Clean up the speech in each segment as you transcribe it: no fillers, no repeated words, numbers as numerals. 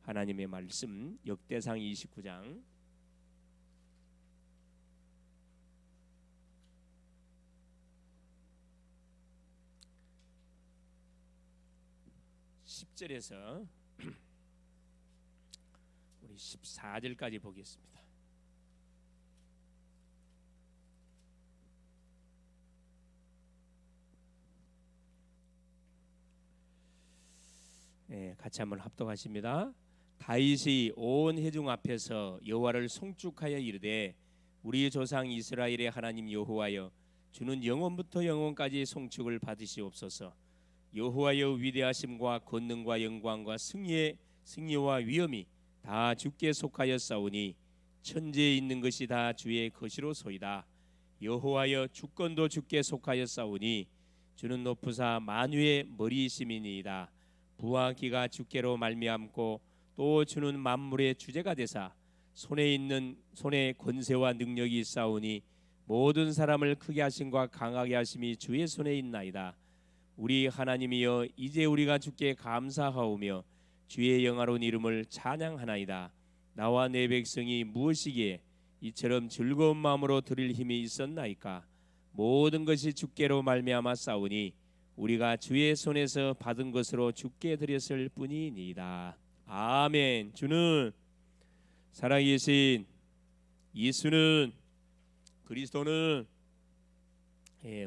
하나님의 말씀 역대상 29장 10절에서 우리 14절까지 보겠습니다. 네, 같이 한번 합독하십니다. 다윗이 온 회중 앞에서 여호와를 송축하여 이르되 우리 조상 이스라엘의 하나님 여호와여, 주는 영원부터 영원까지 송축을 받으시옵소서. 여호와여, 위대하심과 권능과 영광과 승리와 위엄이 다 주께 속하였사오니 천지에 있는 것이 다 주의 것이로소이다. 여호와여, 주권도 주께 속하였사오니 주는 높으사 만유의 머리이심이니이다. 부와 기가 주께로 말미암고 또 주는 만물의 주제가 되사 손에 권세와 능력이 있사오니 모든 사람을 크게 하심과 강하게 하심이 주의 손에 있나이다. 우리 하나님이여, 이제 우리가 주께 감사하오며 주의 영화로운 이름을 찬양하나이다. 나와 내 백성이 무엇이기에 이처럼 즐거운 마음으로 드릴 힘이 있었나이까? 모든 것이 주께로 말미암아 싸우니 우리가 주의 손에서 받은 것으로 주께 드렸을 뿐이니이다. 아멘. 주는 살아계신 예수는, 그리스도는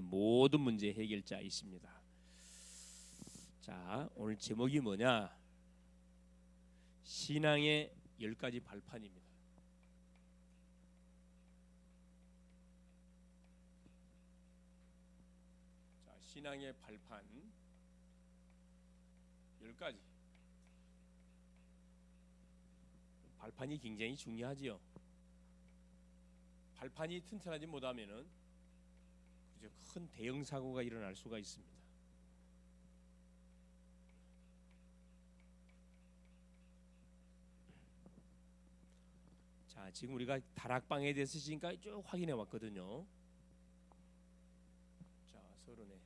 모든 문제 해결자이십니다. 자, 오늘 제목이 뭐냐? 신앙의 10가지 발판입니다. 자, 신앙의 발판 10가지. 발판이 굉장히 중요하지요. 발판이 튼튼하지 못하면은 큰 대형 사고가 일어날 수가 있습니다. 자, 지금 우리가 다락방에 대해서 지금까지 쭉 확인해 왔거든요. 자, 서론에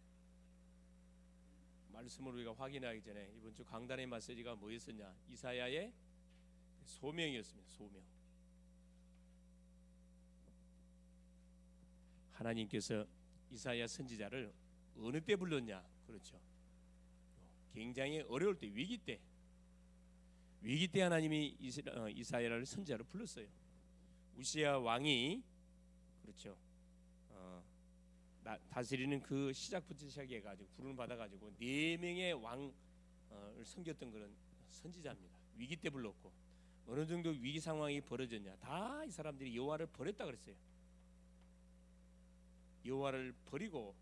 말씀을 우리가 확인하기 전에 이번 주 강단의 메시지가 뭐였었냐? 이사야의 소명이었습니다. 소명. 하나님께서 이사야 선지자를 어느 때 불렀냐? 그렇죠. 굉장히 어려울 때, 위기 때 하나님이 이사야를 선지자로 불렀어요. 우시야 왕이, 그렇죠, 다스리는 그 시작부터 시작해가지고 부름을 받아가지고 4명의 왕을 섬겼던 그런 선지자입니다. 위기 때 불렀고, 어느 정도 위기 상황이 벌어졌냐? 다 이 사람들이 여호와를 버렸다 그랬어요. 여호와를 버리고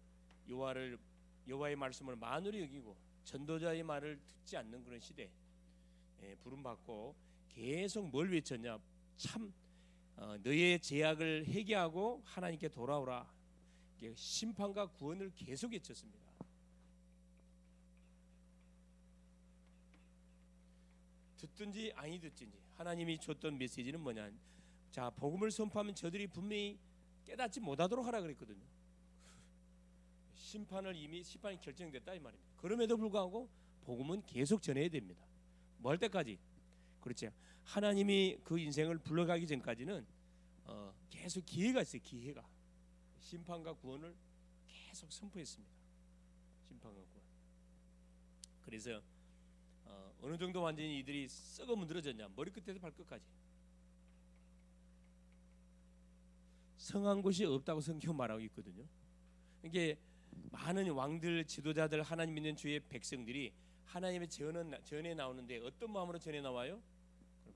여호와의 말씀을 만으로 여기고 전도자의 말을 듣지 않는 그런 시대, 부름 받고 계속 뭘 외쳤냐? 참 너의 죄악을 회개하고 하나님께 돌아오라. 심판과 구원을 계속 외쳤습니다. 듣든지 아니 듣든지 하나님이 줬던 메시지는 뭐냐? 자, 복음을 선포하면 저들이 분명히 깨닫지 못하도록 하라 그랬거든요. 심판이 결정됐다 이 말입니다. 그럼에도 불구하고 복음은 계속 전해야 됩니다. 뭐 할 때까지? 그렇죠. 하나님이 그 인생을 불러가기 전까지는 계속 기회가 있어요. 기회가. 심판과 구원을 계속 선포했습니다. 심판과 구원. 그래서 어느 정도 완전히 이들이 썩어 문드러졌냐? 머리끝에서 발끝까지. 성한 곳이 없다고 성경 말하고 있거든요. 이게 많은 왕들, 지도자들, 하나님 믿는 주의 백성들이 하나님의 전에 나오는데 어떤 마음으로 전에 나와요?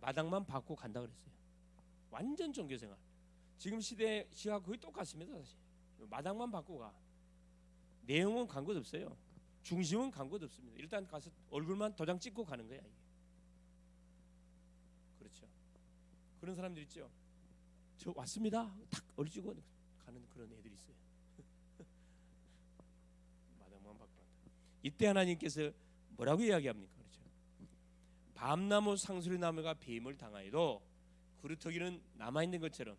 마당만 받고 간다 그랬어요. 완전 종교생활. 지금 시대가 거의 똑같습니다. 사실 마당만 받고 가. 내용은 간 것 없어요. 중심은 간 것 없습니다. 일단 가서 얼굴만 도장 찍고 가는 거야 이게. 그렇죠. 그런 사람들 있죠. 저 왔습니다. 탁 얼지고 가는 그런 애들이 있어요. 마당만 받고 간다. 이때 하나님께서 뭐라고 이야기합니까? 그렇죠. 밤나무 상수리 나무가 뱀을 당하여도 그루터기는 남아 있는 것처럼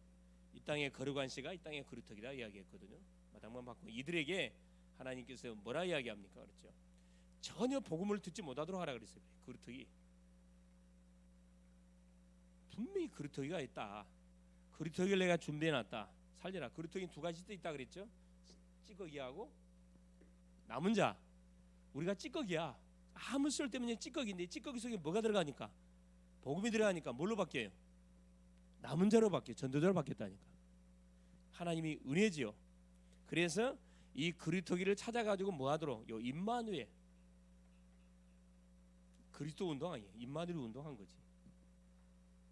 이 땅의 거룩한 씨가 이 땅의 그루터기라 이야기했거든요. 마당만 받고 이들에게 하나님께서 뭐라 이야기합니까? 그렇죠. 전혀 복음을 듣지 못하도록 하라 그랬어요. 그루터기. 분명히 그루터기가 있다. 그루터기를 내가 준비해놨다. 살려라. 그루터기 두 가지 뜻 있다 그랬죠. 찌꺼기하고 남은 자. 우리가 찌꺼기야. 아무 쓸데없는 찌꺼기인데 찌꺼기 속에 뭐가 들어가니까? 복음이 들어가니까 뭘로 바뀌어요? 남은 자로 바뀌어. 전도자로 바뀌었다니까. 하나님이 은혜지요. 그래서 이 그리스도기를 찾아가지고 뭐하도록? 요 임마누엘 그리스도 운동 아니에요. 임마누엘 운동한 거지.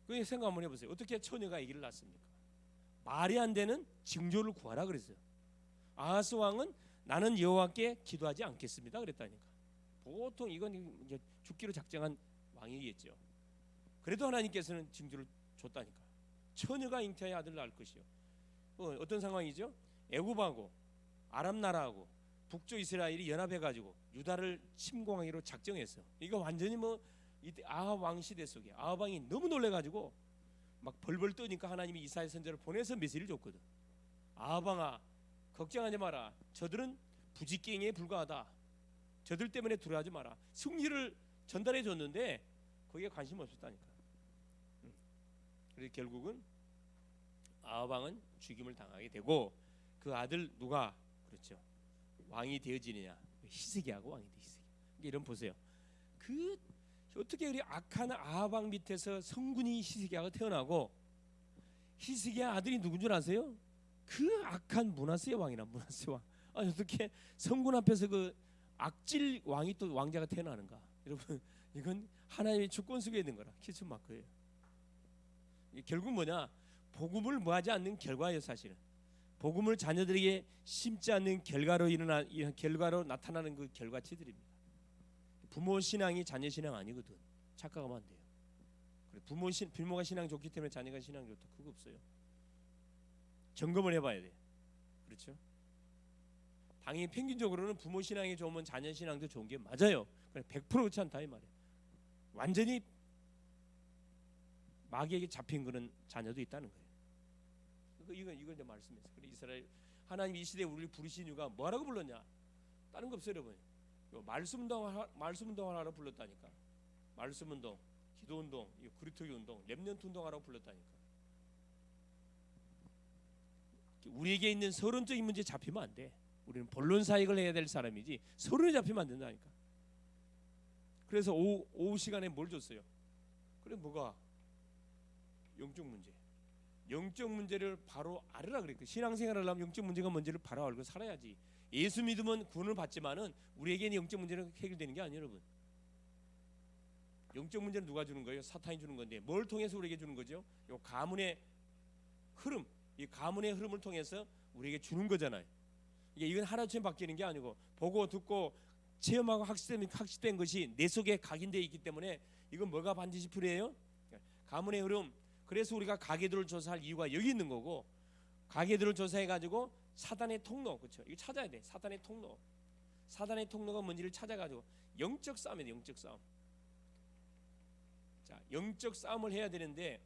그 생각 한번 해보세요. 어떻게 처녀가 아기를 낳습니까? 말이 안 되는 징조를 구하라 그랬어요. 아하스 왕은 나는 여호와께 기도하지 않겠습니다 그랬다니까. 보통 이건 이제 죽기로 작정한 왕이겠죠. 그래도 하나님께서는 징조를 줬다니까. 처녀가 잉태하여 아들 낳을 것이요. 어떤 상황이죠? 애굽하고 아람 나라하고 북쪽 이스라엘이 연합해가지고 유다를 침공하기로 작정했어. 이거 완전히 뭐 이때 아합 왕 시대 속에 아합 왕이 너무 놀래가지고 막 벌벌 떠니까 하나님이 이사야 선지자를 보내서 메시지를 줬거든. 아합 왕아 걱정하지 마라. 저들은 부지깽이에 불과하다. 저들 때문에 두려워하지 마라. 승리를 전달해 줬는데 거기에 관심 없었다니까. 그래서 결국은 아합 왕은 죽임을 당하게 되고 그 아들 누가 그렇죠 왕이 되어지느냐? 히스기야하고 왕이 돼. 히스기야. 이런 보세요. 그 어떻게 우리 악한 아합 왕 밑에서 성군이 히스기야가 태어나고 히스기야 아들이 누군 줄 아세요? 그 악한 므낫세 왕이라. 므낫세 왕. 아니 어떻게 성군 앞에서 그 악질 왕이 또 왕자가 태어나는가? 여러분 이건 하나님의 주권 속에 있는 거라. 키스 마크예요. 결국 뭐냐? 복음을 뭐하지 않는 결과예요. 사실은 복음을 자녀들에게 심지 않는 결과로 나타나는 그 결과치들입니다. 부모 신앙이 자녀 신앙 아니거든. 착각하면 안 돼요. 그래, 부모가 신앙 좋기 때문에 자녀가 신앙 좋다 그거 없어요. 점검을 해봐야 돼. 그렇죠? 당연히 평균적으로는 부모 신앙이 좋으면 자녀 신앙도 좋은 게 맞아요. 100% 그렇지 않다 이 말이에요. 완전히 마귀에게 잡힌 그런 자녀도 있다는 거예요. 이건 이제 말씀했어요. 그래 이스라엘 하나님 이 시대에 우리를 부르신 이유가 뭐라고 불렀냐? 다른 거 없어요, 여러분. 말씀 운동하라고 불렀다니까. 말씀 운동, 기도 운동, 그리스도의 운동, 렘넌트 운동하라고 불렀다니까. 우리에게 있는 서론적인 문제 잡히면 안 돼. 우리는 본론 사역을 해야 될 사람이지 서론에 잡히면 안 된다니까. 그래서 오후 시간에 뭘 줬어요? 그래 뭐가? 영적 문제. 영적 문제를 바로 알으라 그랬거든. 신앙생활을 하려면 영적 문제가 뭔지를 바로 알고 살아야지. 예수 믿으면 구원을 받지만은 우리에게는 영적 문제는 해결되는 게 아니에요, 여러분. 영적 문제는 누가 주는 거예요? 사탄이 주는 건데 뭘 통해서 우리에게 주는 거죠? 요 가문의 흐름, 이 가문의 흐름을 통해서 우리에게 주는 거잖아요. 이건 하루아침에 바뀌는 게 아니고 보고 듣고 체험하고 학습된 것이 내 속에 각인되어 있기 때문에 이건 뭐가 반드시 필요해요? 가문의 흐름. 그래서 우리가 가계들을 조사할 이유가 여기 있는 거고 가계들을 조사해 가지고 사단의 통로, 그렇죠? 이거 찾아야 돼. 사단의 통로. 사단의 통로가 뭔지를 찾아 가지고 영적 싸움이에요. 영적 싸움. 자, 영적 싸움을 해야 되는데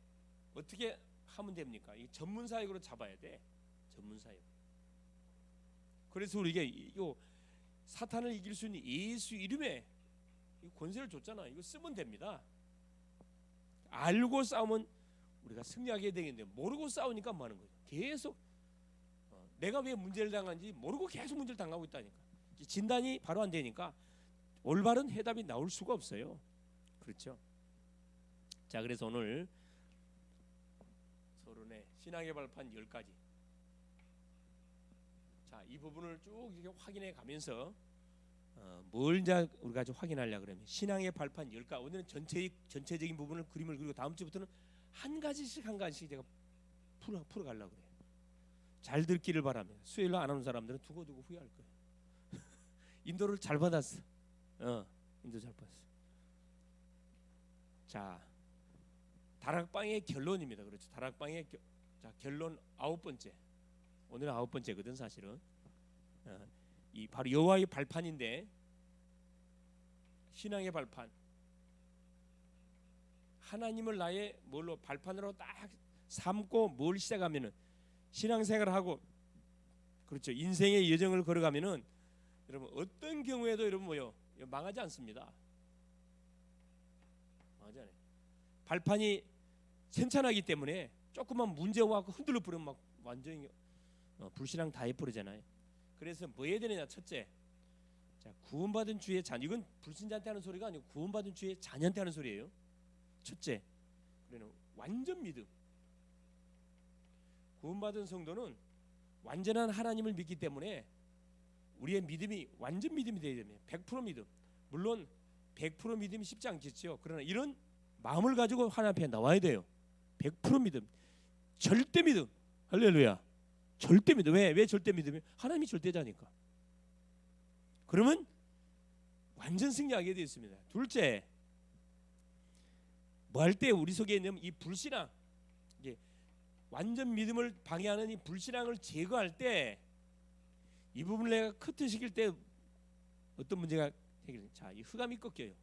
어떻게 하면 됩니까? 이 전문 사역으로 잡아야 돼. 전문 사역. 그래서 우리에게 이 사탄을 이길 수 있는 예수 이름에 이 권세를 줬잖아. 이거 쓰면 됩니다. 알고 싸우면 우리가 승리하게 되겠는데 모르고 싸우니까 뭐 하는 거죠? 계속 내가 왜 문제를 당한지 모르고 계속 문제를 당하고 있다니까. 진단이 바로 안 되니까 올바른 해답이 나올 수가 없어요. 그렇죠? 자, 그래서 오늘 서론의 신앙의 발판 10가지. 자, 이 부분을 쭉 이렇게 확인해 가면서 뭘 이제 우리가 좀 확인하려고 그러면 신앙의 발판 10가지. 오늘은 전체적인 부분을 그림을 그리고 다음 주부터는 한 가지씩 제가 풀어 가려고 그래요. 잘 듣기를 바랍니다. 수요일로 안 오는 사람들은 두고두고 후회할 거예요. 인도를 잘 받았어. 인도 잘 받았어. 자, 다락방의 결론입니다. 그렇죠? 다락방의 자, 결론 9번째. 오늘은 9번째거든 사실은. 이 바로 여호와의 발판인데 신앙의 발판. 하나님을 나의 뭘로 발판으로 딱 삼고 뭘 시작하면은 신앙생활을 하고 그렇죠. 인생의 여정을 걸어가면은 여러분 어떤 경우에도 여러분 뭐요? 망하지 않습니다. 망하지 않아요. 발판이 sen찬하기 때문에 조금만 문제 와서 흔들려 버리면 막 완전히 불신앙 다 해버리잖아요. 그래서 뭐 해야 되느냐? 첫째, 자, 구원받은 주의 자녀. 이건 불신자한테 하는 소리가 아니고 구원받은 주의 자녀한테 하는 소리예요. 첫째, 그러면 완전 믿음. 구원받은 성도는 완전한 하나님을 믿기 때문에 우리의 믿음이 완전 믿음이 되어야 됩니다. 100% 믿음. 물론 100% 믿음이 쉽지 않겠죠. 그러나 이런 마음을 가지고 하나님 앞에 나와야 돼요. 100% 믿음, 절대 믿음. 할렐루야. 절대 믿음. 왜 절대 믿음이? 하나님이 절대자니까. 그러면 완전 승리하게 되어 있습니다. 둘째, 뭐 할 때 우리 속에 있는 이 불신앙, 이게 완전 믿음을 방해하는 이 불신앙을 제거할 때 이 부분을 내가 커트시킬 때 어떤 문제가 해결돼요? 자, 이 흑암이 꺾여요.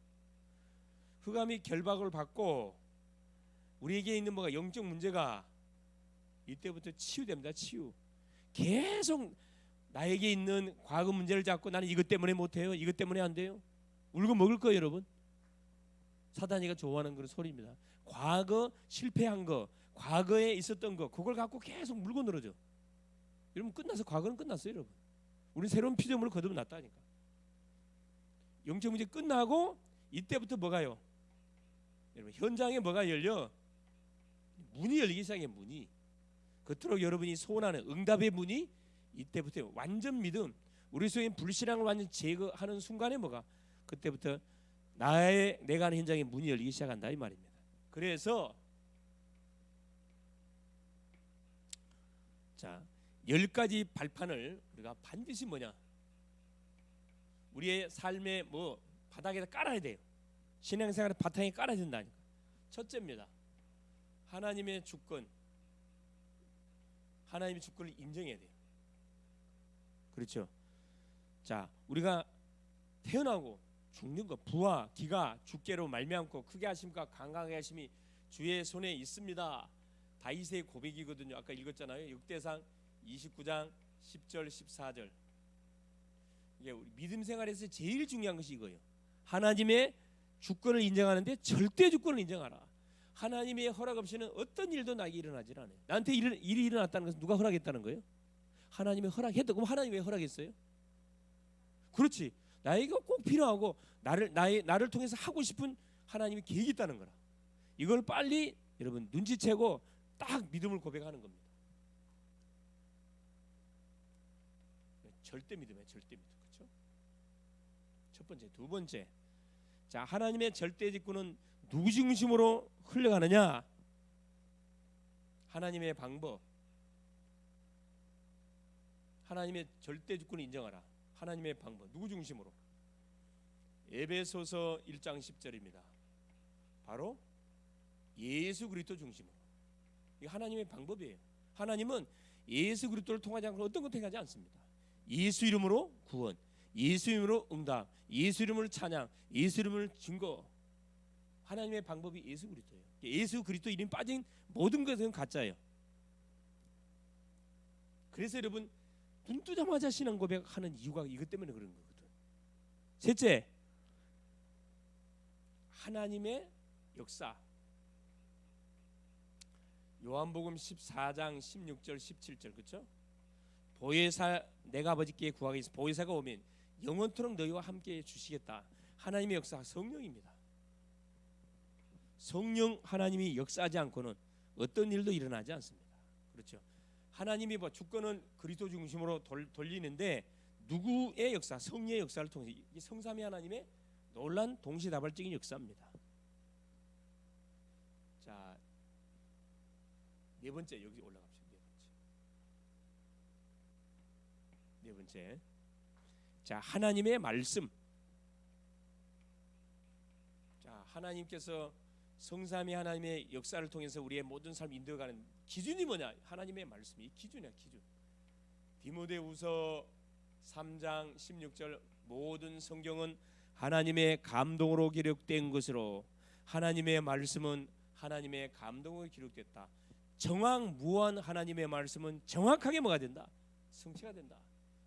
흑암이 결박을 받고 우리에게 있는 뭐가 영적 문제가 이때부터 치유됩니다. 치유. 계속 나에게 있는 과거 문제를 잡고 나는 이것 때문에 못해요, 이것 때문에 안 돼요, 울고 먹을 거예요. 여러분, 사단이가 좋아하는 그런 소리입니다. 과거 실패한 거, 과거에 있었던 거, 그걸 갖고 계속 물고 늘어져. 여러분, 끝나서 과거는 끝났어요. 여러분, 우리는 새로운 피조물을 거두면 낫다니까. 영적 문제 끝나고 이때부터 뭐가요? 여러분, 현장에 뭐가 열려? 문이 열리기 시작해. 문이 그토록 여러분이 소원하는 응답의 문이 이때부터 완전 믿음, 우리 속에 불신앙을 완전 제거하는 순간에 뭐가? 그때부터 내가 하는 현장에 문이 열리기 시작한다 이 말입니다. 그래서 자, 10가지 발판을 우리가 반드시 뭐냐? 우리의 삶의 뭐 바닥에다 깔아야 돼요. 신앙생활의 바탕에 깔아야 된다니까. 첫째입니다. 하나님의 주권. 하나님의 주권을 인정해야 돼요. 그렇죠? 자, 우리가 태어나고 죽는 것, 부와 기가 주께로 말미암고 크게 하심과 강강하게 하심이 주의 손에 있습니다. 다윗의 고백이거든요. 아까 읽었잖아요. 역대상 29장 10절 14절. 이게 우리 믿음 생활에서 제일 중요한 것이 이거예요. 하나님의 주권을 인정하는데 절대 주권을 인정하라. 하나님의 허락 없이는 어떤 일도 나에게 일어나질 않아요. 나한테 일이 일어났다는 것은 누가 허락했다는 거예요? 하나님이 허락했다. 그럼 하나님이 왜 허락했어요? 그렇지. 나에게 꼭 필요하고 나를 통해서 하고 싶은 하나님의 계획이 있다는 거라. 이걸 빨리 여러분 눈치채고 딱 믿음을 고백하는 겁니다. 절대 믿음이에요. 절대 믿음. 그렇죠? 첫 번째, 두 번째. 자, 하나님의 절대 직분은 누구 중심으로 흘러가느냐? 하나님의 방법. 하나님의 절대 주권을 인정하라. 하나님의 방법. 누구 중심으로? 에베소서 1장 10절입니다. 바로 예수 그리스도 중심으로. 이게 하나님의 방법이에요. 하나님은 예수 그리스도를 통하지 않고 어떤 것도 행하지 않습니다. 예수 이름으로 구원, 예수 이름으로 응답, 예수 이름으로 찬양, 예수 이름으로 증거. 하나님의 방법이 예수 그리스도예요. 예수 그리스도 이름 빠진 모든 것은 가짜예요. 그래서 여러분 눈 뜨자마자 신앙 고백하는 이유가 이것 때문에 그런 거거든. 셋째, 하나님의 역사. 요한복음 14장 16절 17절 그렇죠? 보혜사 내가 아버지께 구하겠습니다. 보혜사가 오면 영원토록 너희와 함께 주시겠다. 하나님의 역사 성령입니다. 성령 하나님이 역사하지 않고는 어떤 일도 일어나지 않습니다. 그렇죠? 하나님이 주권은 그리스도 중심으로 돌리는데 누구의 역사? 성령의 역사를 통해서 이 성삼위 하나님의 놀란 동시다발적인 역사입니다. 자, 네 번째 여기 올라갑시다. 네 번째. 자, 하나님의 말씀. 자, 하나님께서 성삼위 하나님의 역사를 통해서 우리의 모든 삶을 인도해가는 기준이 뭐냐? 하나님의 말씀이 기준이야. 기준. 디모데후서 3장 16절 모든 성경은 하나님의 감동으로 기록된 것으로 하나님의 말씀은 하나님의 감동으로 기록됐다. 정확무한 하나님의 말씀은 정확하게 뭐가 된다? 성취가 된다.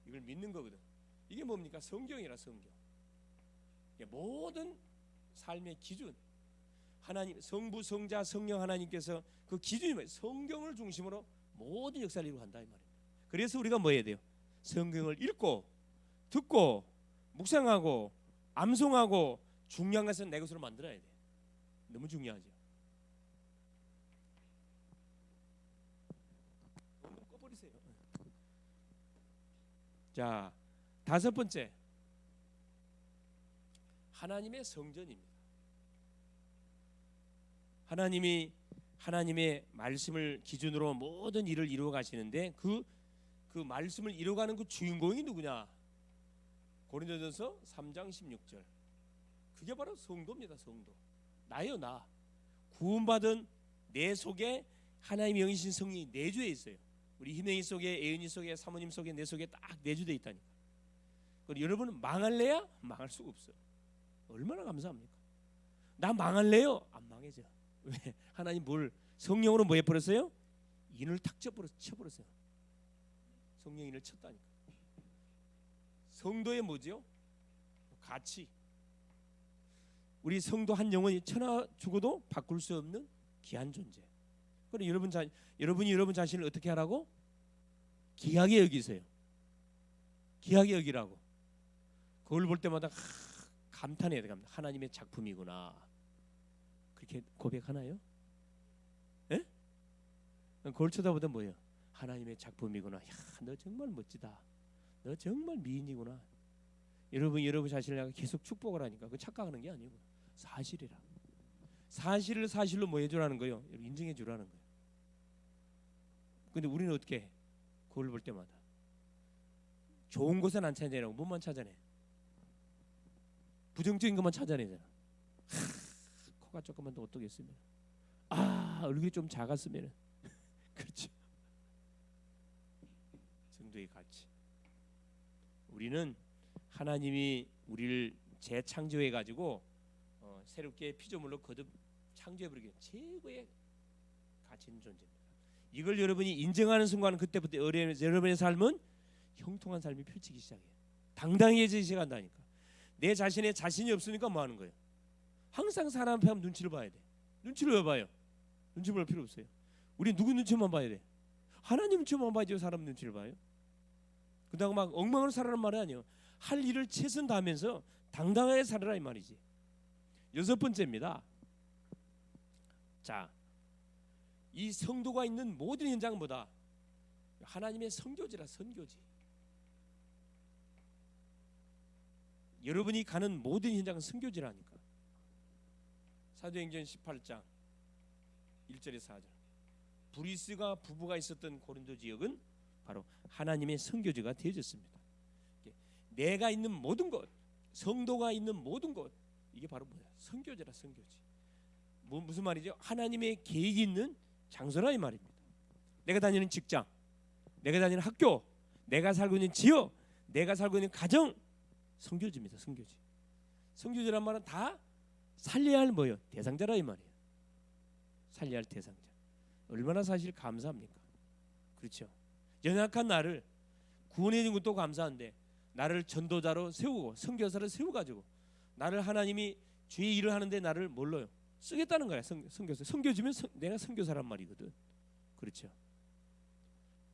이걸 믿는 거거든. 이게 뭡니까? 성경이라. 성경. 모든 삶의 기준. 하나님 성부, 성자, 성령 하나님께서 그 기준이 뭐예요? 성경을 중심으로 모든 역사를 이루고 한다 이 말이에요. 그래서 우리가 뭐 해야 돼요? 성경을 읽고 듣고 묵상하고 암송하고 중요한 것은 내 것으로 만들어야 돼. 너무 중요하죠. 꺼버리세요. 자, 다섯 번째, 하나님의 성전입니다. 하나님이 하나님의 말씀을 기준으로 모든 일을 이루어 가시는데 그 말씀을 이루어가는 그 주인공이 누구냐? 고린도전서 3장 16절. 그게 바로 성도입니다. 성도. 나요, 나. 구원받은 내 속에 하나님의 영이신 성령이 내주에 있어요. 우리 희명이 속에, 애은이 속에, 사모님 속에, 내 속에 딱 내주돼 있다니까. 그럼 여러분은 망할래야? 망할 수가 없어. 얼마나 감사합니까? 나 망할래요? 안 망해져. 왜? 하나님 뭘 성령으로 뭐 해버렸어요? 인을 탁 쳐버렸어요. 성령 인을 쳤다니까. 성도의 뭐죠? 가치. 우리 성도 한 영혼이 천하 죽어도 바꿀 수 없는 귀한 존재. 그럼 여러분이 여러분 자신을 어떻게 하라고? 귀하게 여기세요. 귀하게 여기라고. 그걸 볼 때마다 감탄해야 됩니다. 하나님의 작품이구나. 그렇게 고백하나요? 예? 그걸 쳐다보다 뭐예요? 하나님의 작품이구나. 야, 너 정말 멋지다. 너 정말 미인이구나. 여러분 자신을 계속 축복을 하니까 그 착각하는 게 아니고 사실이라. 사실을 사실로 뭐 해주라는 거예요? 인정해 주라는 거예요. 근데 우리는 어떻게 해? 그걸 볼 때마다 좋은 것은 안 찾아내고 뭐만 찾아내? 부정적인 것만 찾아내잖아. 코가 조금만 더 어떻게 했으면, 얼굴이 좀 작았으면 그렇죠. 성도의 가치. 우리는 하나님이 우리를 재창조해 가지고 새롭게 피조물로 거듭 창조해 버리기 최고의 가치 있는 존재입니다. 이걸 여러분이 인정하는 순간 그때부터 여러분의 삶은 형통한 삶이 펼치기 시작해요. 당당해지기 시작한다니까. 내 자신의 자신이 없으니까 뭐 하는 거예요? 항상 사람 앞에 하면 눈치를 봐야 돼. 눈치를 왜 봐요? 눈치 볼 필요 없어요. 우리 누구 눈치만 봐야 돼? 하나님 눈치만 봐야죠. 사람 눈치를 봐요. 그다음 막 엉망으로 살아라는 말이 아니에요. 할 일을 최선 다하면서 당당하게 살아라 이 말이지. 여섯 번째입니다. 자, 이 성도가 있는 모든 현장은 뭐다? 하나님의 선교지라. 선교지. 여러분이 가는 모든 현장은 선교지라니까. 사도행전 18장 1절에서 4절. 브리스가 부부가 있었던 고린도 지역은 바로 하나님의 선교지가 되어졌습니다. 내가 있는 모든 곳, 성도가 있는 모든 곳, 이게 바로 뭐야? 선교지라. 선교지. 무슨 말이죠? 하나님의 계획이 있는 장소라 이 말입니다. 내가 다니는 직장, 내가 다니는 학교, 내가 살고 있는 지역, 내가 살고 있는 가정, 선교지입니다. 선교지. 선교지란 말은 다 살려야 할 뭐예요? 대상자라 이 말이에요. 살려야 할 대상자. 얼마나 사실 감사합니까? 그렇죠. 연약한 나를 구원해 준 것도 감사한데 나를 전도자로 세우고 선교사로 세워가지고 나를 하나님이 주의 일을 하는데 나를 뭘로요? 쓰겠다는 거야. 선교사. 선교주면 내가 선교사란 말이거든. 그렇죠.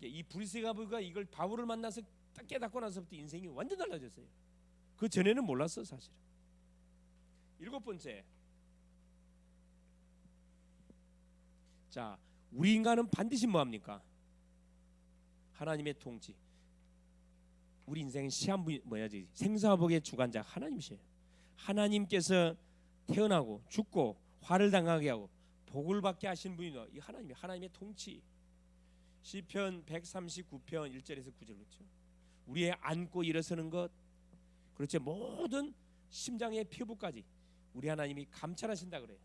이 브리스가부가 이걸 바울을 만나서 딱 깨닫고 나서부터 인생이 완전 달라졌어요. 그 전에는 몰랐어 사실. 일곱 번째. 자, 우리 인간은 반드시 뭐합니까? 하나님의 통치. 우리 인생의 시한부 뭐야지? 생사복의 주관자 하나님이세요. 하나님께서 태어나고 죽고 화를 당하게 하고 복을 받게 하신 분이 이 하나님의 통치. 시편 139편 1절에서 9절 그렇죠. 우리의 앉고 일어서는 것, 그렇죠. 모든 심장의 피부까지 우리 하나님이 감찰하신다 그래요.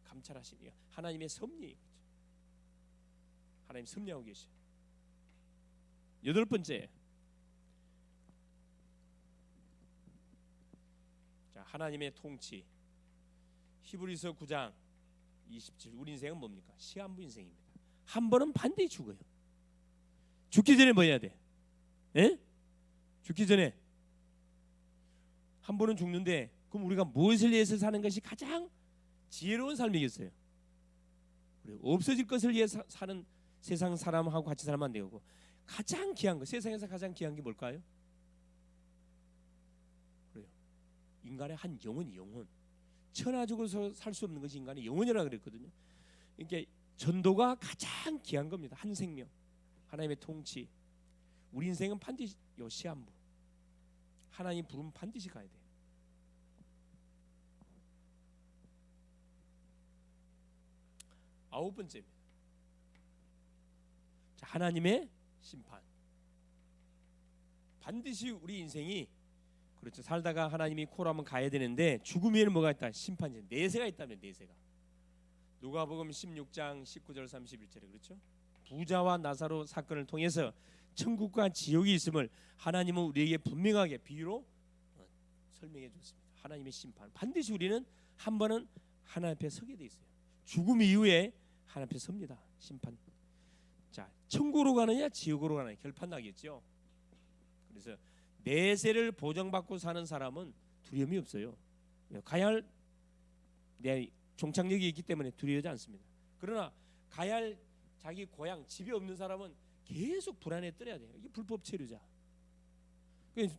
감찰하시니 하나님의 섭리. 그렇죠. 하나님 섭리하고 계셔. 여덟 번째. 자, 하나님의 통치. 히브리서 9장 27. 우리 인생은 뭡니까? 시한부 인생입니다. 한 번은 반드시 죽어요. 죽기 전에 뭐 해야 돼? 예? 죽기 전에 한 번은 죽는데 그럼 우리가 무엇을 위해서 사는 것이 가장 지혜로운 삶이겠어요. 없어질 것을 위해 사는 세상 사람하고 같이 살면 안 되고, 가장 귀한 거, 세상에서 가장 귀한 게 뭘까요? 그래요. 인간의 한 영혼이 영혼. 천하 죽어서 살 수 없는 것이 인간의 영혼이라고 그랬거든요. 그러니까 전도가 가장 귀한 겁니다. 한 생명, 하나님의 통치. 우리 인생은 반드시 시한부. 하나님 부르면 반드시 가야 돼. 아홉 번째입니다. 자, 하나님의 심판. 반드시 우리 인생이 그렇죠. 살다가 하나님이 코라면 가야 되는데 죽음에는 뭐가 있다? 심판이 내세가 있다면 내세가. 누가복음 16장 19절 31절에 그렇죠? 부자와 나사로 사건을 통해서 천국과 지옥이 있음을 하나님은 우리에게 분명하게 비유로 설명해 줬습니다. 하나님의 심판. 반드시 우리는 한 번은 하나님 앞에 서게 돼 있어요. 죽음 이후에 하나님 앞에 섭니다. 심판. 자, 천국으로 가느냐 지옥으로 가느냐 결판 나겠죠. 그래서 내세를 보장받고 사는 사람은 두려움이 없어요. 가야 할 내 종착역이 있기 때문에 두려워하지 않습니다. 그러나 가야 할 자기 고향 집이 없는 사람은 계속 불안에 떨어야 돼요. 이게 불법 체류자.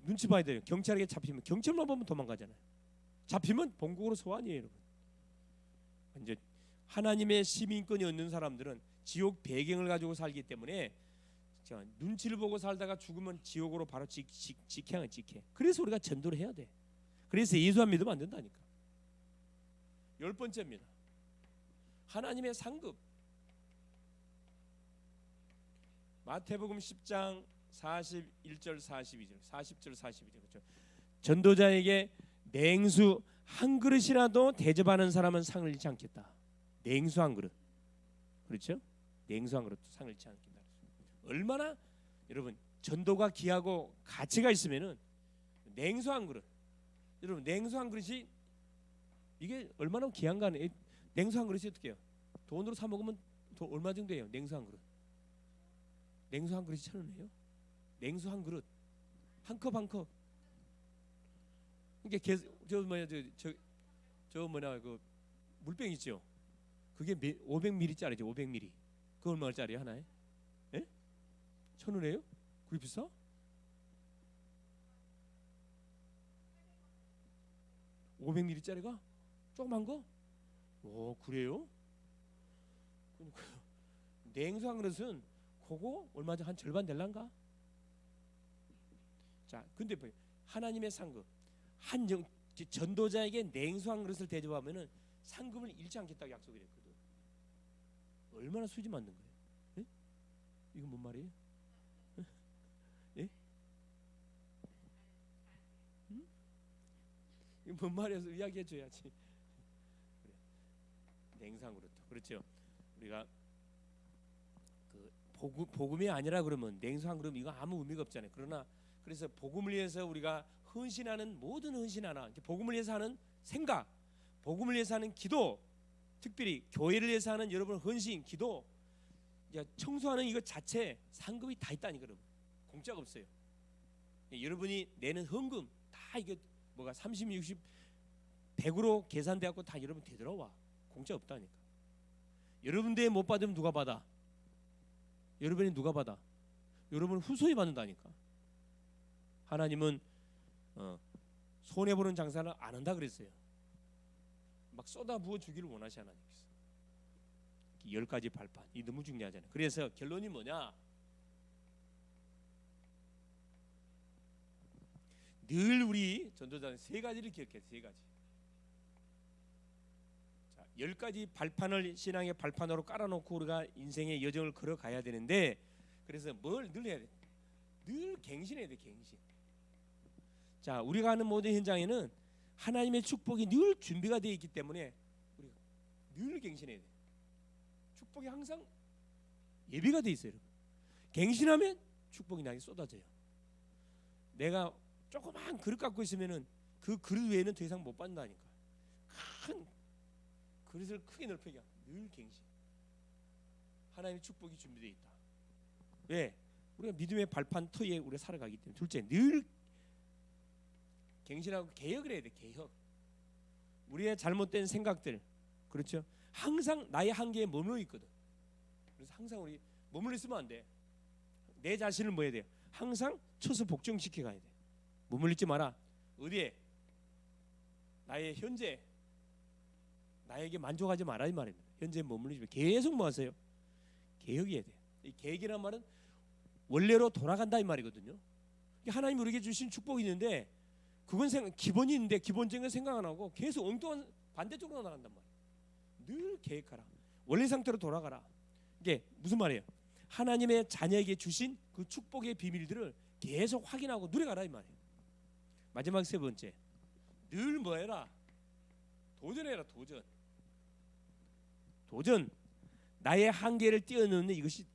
눈치 봐야 돼요. 경찰에게 잡히면 경찰만 보면 도망가잖아요. 잡히면 본국으로 소환이에요, 여러분. 이제 하나님의 시민권이 없는 사람들은 지옥 배경을 가지고 살기 때문에 눈치를 보고 살다가 죽으면 지옥으로 바로 직행을 직해. 그래서 우리가 전도를 해야 돼. 그래서 예수 안 믿으면 안 된다니까. 열 번째입니다. 하나님의 상급. 마태복음 10장 41절 42절 40절 42절 그렇죠. 전도자에게 냉수 한 그릇이라도 대접하는 사람은 상을 잃지 않겠다. 냉수 한 그릇. 그렇죠? 냉수 한 그릇도 상을 잃지 않겠다. 얼마나 여러분 전도가 귀하고 가치가 있으면은 냉수 한 그릇. 여러분 냉수 한 그릇이 이게 얼마나 귀한가는. 냉수 한 그릇이 어떻게 해요? 돈으로 사 먹으면 얼마 정도 해요? 냉수 한 그릇. 냉수 한 그릇이 1,000원이에요? 냉수 한 그릇. 한 컵 한 컵. 그러니까 저 뭐냐 그 물병 있죠? 그게 500ml짜리죠. 500ml. 그 얼마짜리 하나에? 예? 1,000원이에요? 그게 비싸? (500ml짜리가) 조그만 거? 오 그래요? 냉수 한 그릇은 그거 얼마죠? 한 절반 될란가? 자, 근데 하나님의 상급 한 전도자에게 냉수 한 그릇을 대접하면은 상급을 잃지 않겠다고 약속을 했거든. 얼마나 수지 맞는 거예요? 예? 이건 뭔 말이에요? 예? 응? 이건 뭔 말이어서 이야기해 줘야지. 그래. 냉수 한 그릇. 그렇죠. 우리가 복음이 아니라 그러면 냉수 한 그릇 이거 아무 의미가 없잖아요. 그러나 그래서 복음을 위해서 우리가 헌신하는 모든 헌신 하나, 복음을 위해서 하는 생각, 복음을 위해서 하는 기도, 특별히 교회를 위해서 하는 여러분 헌신, 기도, 청소하는 이것 자체 상급이 다 있다니까 여러분. 공짜가 없어요. 여러분이 내는 헌금 다 이게 뭐가 30, 60, 100으로 계산돼갖고 다 여러분 되돌아와. 공짜 없다니까. 여러분 대에 못 받으면 누가 받아? 여러분이 누가 받아? 여러분 후손이 받는다니까. 하나님은 손해 보는 장사는 안 한다 그랬어요. 막 쏟아 부어 주기를 원하시 하나님께서. 10가지 발판. 이 너무 중요하잖아요. 그래서 결론이 뭐냐? 늘 우리 전도자는 3가지를 기억해. 3가지. 자, 10가지 발판을 신앙의 발판으로 깔아놓고 우리가 인생의 여정을 걸어가야 되는데, 그래서 뭘 늘 해야 돼? 늘 갱신해야 돼. 갱신. 자, 우리가 하는 모든 현장에는 하나님의 축복이 늘 준비가 되어 있기 때문에 우리가 늘 갱신해야 돼. 축복이 항상 예비가 돼 있어요. 갱신하면 축복이 나에게 쏟아져요. 내가 조그만 그릇 갖고 있으면은 그 그릇 외에는 더 이상 못 받는다니까. 큰 그릇을 크게 넓히게 늘 갱신. 하나님의 축복이 준비되어 있다. 왜? 우리가 믿음의 발판 터에 우리가 살아가기 때문에. 둘째, 늘 갱신하고 개혁을 해야 돼. 개혁. 우리의 잘못된 생각들, 그렇죠? 항상 나의 한계에 머물러 있거든. 그래서 항상 우리 머물러 있으면 안 돼. 내 자신을 뭐 해야 돼? 항상 쳐서 복종시켜 가야 돼. 머물러 있지 마라. 어디에? 나의 현재, 나에게 만족하지 마라 이 말입니다. 현재 머물리지 마. 계속 뭐 하세요? 개혁해야 돼. 이 개혁이란 말은 원래로 돌아간다 이 말이거든요. 하나님 우리에게 주신 축복이 있는데 그건 기본이 있는데 기본적인 건 생각 안 하고 계속 엉뚱한 반대쪽으로 나간단 말이에요. 늘 계획하라. 원래 상태로 돌아가라. 이게 무슨 말이에요? 하나님의 자녀에게 주신 그 축복의 비밀들을 계속 확인하고 누려가라 이 말이에요. 마지막 세 번째, 늘 뭐해라? 도전해라. 도전. 나의 한계를 뛰어넘는 이것이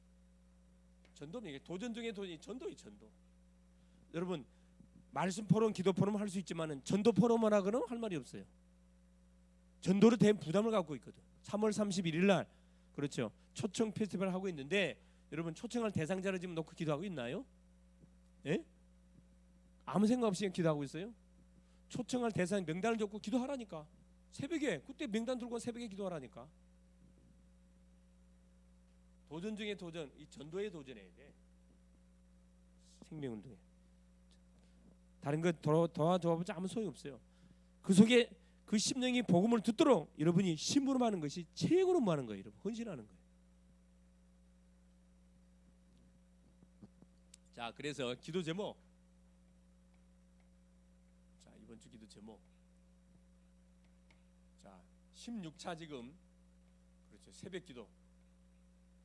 전도입니다. 도전 중에 도전이 전도. 여러분 말씀 포럼, 기도 포럼 할 수 있지만은 전도 포럼을 하거나 할 말이 없어요. 전도로 된 부담을 갖고 있거든. 3월 31일 날 그렇죠. 초청 페스티벌 하고 있는데 여러분 초청할 대상자를 지금 놓고 기도하고 있나요? 예? 아무 생각 없이 그냥 기도하고 있어요. 초청할 대상 명단을 줬고 기도하라니까. 새벽에 그때 명단 들고 새벽에 기도하라니까. 도전 중에 도전, 이 전도에 도전해야 돼. 생명운동에. 다른 거 도와줘보자 아무 소용이 없어요. 그 속에 그 심령이 복음을 듣도록 여러분이 심부름하는 것이 최고로 뭐 하는 거예요. 여러분 헌신하는 거예요. 자, 그래서 기도 제목. 자, 이번 주 기도 제목. 자, 16차 지금 그렇죠. 새벽 기도.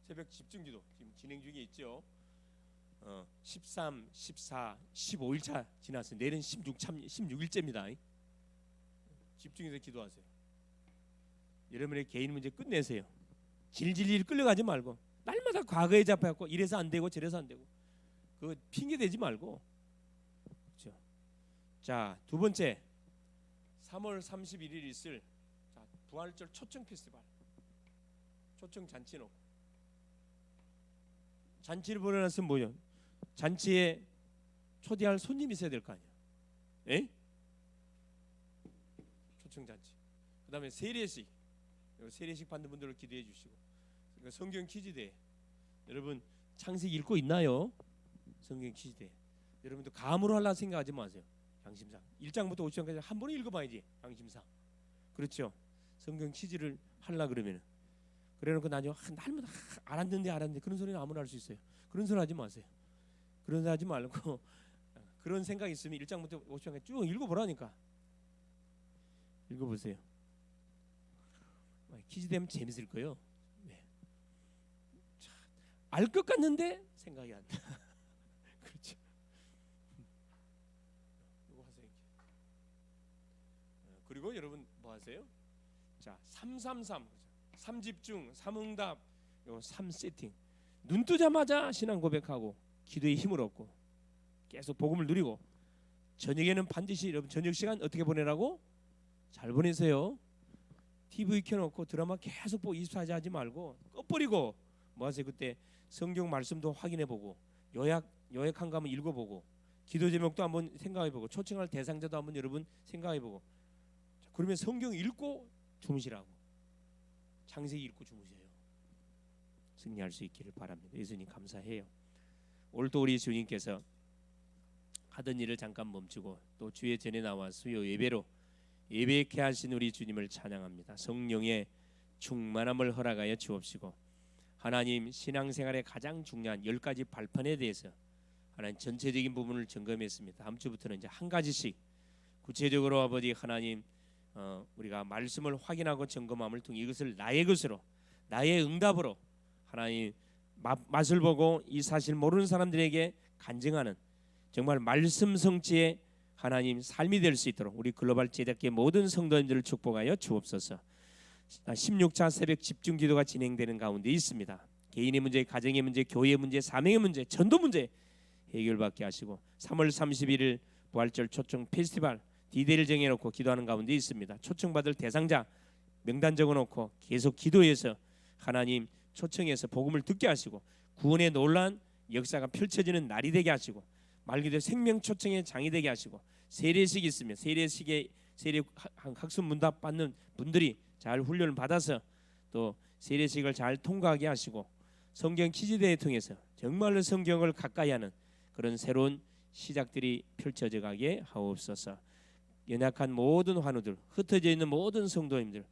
새벽 집중 기도 지금 진행 중에 있죠. 13, 14, 15일차 지났어요. 내일은 16일째입니다. 집중해서 기도하세요. 여러분의 개인 문제 끝내세요. 질질 끌려가지 말고 날마다 과거에 잡혀갖고 이래서 안 되고 저래서 안 되고 그거 핑계 대지 말고. 그렇죠. 자, 두 번째 3월 31일 있을 부활절 초청 페스티벌 초청 잔치 놓고 잔치를 벌여놨으면 뭐요? 잔치에 초대할 손님이 있어야 될 거 아니야. 에? 초청 잔치. 그다음에 세례식. 세례식 받는 분들을 기도해 주시고. 그러니까 성경 퀴즈대. 여러분 창세기 읽고 있나요? 성경 퀴즈대. 여러분도 감으로 하려 생각하지 마세요. 양심상. 1장부터 5장까지 한 번에 읽어봐야지. 양심상. 그렇죠. 성경 퀴즈를 하려 그러면. 그래놓고 나중에 날마다 알았는데 그런 소리는 아무나 할 수 있어요. 그런 소리 하지 마세요. 그런 소리 하지 말고 그런 생각이 있으면 1장부터 5장까지 쭉 읽어보라니까. 읽어보세요. 퀴즈 되면 재밌을 거예요. 네. 알 것 같는데 생각이 안 나. 그렇죠. 이거 하세요. 그리고 여러분 뭐 하세요? 자, 333 3집중, 3응답, 3세팅. 눈 뜨자마자 신앙 고백하고 기도의 힘을 얻고 계속 복음을 누리고 저녁에는 반드시 여러분 저녁 시간 어떻게 보내라고? 잘 보내세요. TV 켜놓고 드라마 계속 보고 24시간 하지 말고 꺼버리고 뭐 하세요? 그때 성경 말씀도 확인해보고 요약한 거 한번 읽어보고 기도 제목도 한번 생각해보고 초청할 대상자도 한번 여러분 생각해보고 그러면 성경 읽고 주무시라고. 창세기 읽고 주무세요. 승리할 수 있기를 바랍니다. 예수님 감사해요. 오늘 또 우리 주님께서 하던 일을 잠깐 멈추고 또 주의 전에 나와 수요 예배로 예배케 하신 우리 주님을 찬양합니다. 성령의 충만함을 허락하여 주옵시고 하나님 신앙생활의 가장 중요한 10가지 발판에 대해서 하나님 전체적인 부분을 점검했습니다. 다음 주부터는 이제 한 가지씩 구체적으로 아버지 하나님 우리가 말씀을 확인하고 점검함을 통해 이것을 나의 것으로 나의 응답으로 하나님 맛을 보고 이 사실 모르는 사람들에게 간증하는 정말 말씀 성취의 하나님 삶이 될 수 있도록 우리 글로벌 제작계 모든 성도님들을 축복하여 주옵소서. 16차 새벽 집중 기도가 진행되는 가운데 있습니다. 개인의 문제, 가정의 문제, 교회의 문제, 사명의 문제, 전도 문제 해결받게 하시고 3월 31일 부활절 초청 페스티벌 디데이를 정해놓고 기도하는 가운데 있습니다. 초청받을 대상자 명단 적어놓고 계속 기도해서 하나님 초청해서 복음을 듣게 하시고 구원의 놀란 역사가 펼쳐지는 날이 되게 하시고 말 그대로 생명 초청의 장이 되게 하시고 세례식이 있으면 세례식에 세례 학습 문답 받는 분들이 잘 훈련을 받아서 또 세례식을 잘 통과하게 하시고 성경 퀴즈대회 통해서 정말로 성경을 가까이 하는 그런 새로운 시작들이 펼쳐져 가게 하옵소서. 연약한 모든 환우들, 흩어져 있는 모든 성도님들,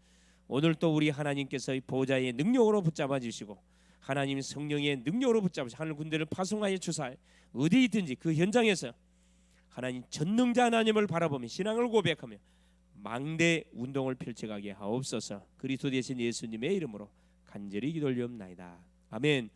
오늘 또 우리 하나님께서 보좌의 능력으로 붙잡아 주시고 하나님 성령의 능력으로 붙잡아 하늘 군대를 파송하여 주사 어디 있든지 그 현장에서 하나님 전능자 하나님을 바라보며 신앙을 고백하며 망대 운동을 펼쳐가게 하옵소서. 그리스도 되신 예수님의 이름으로 간절히 기도 올리옵나이다. 아멘.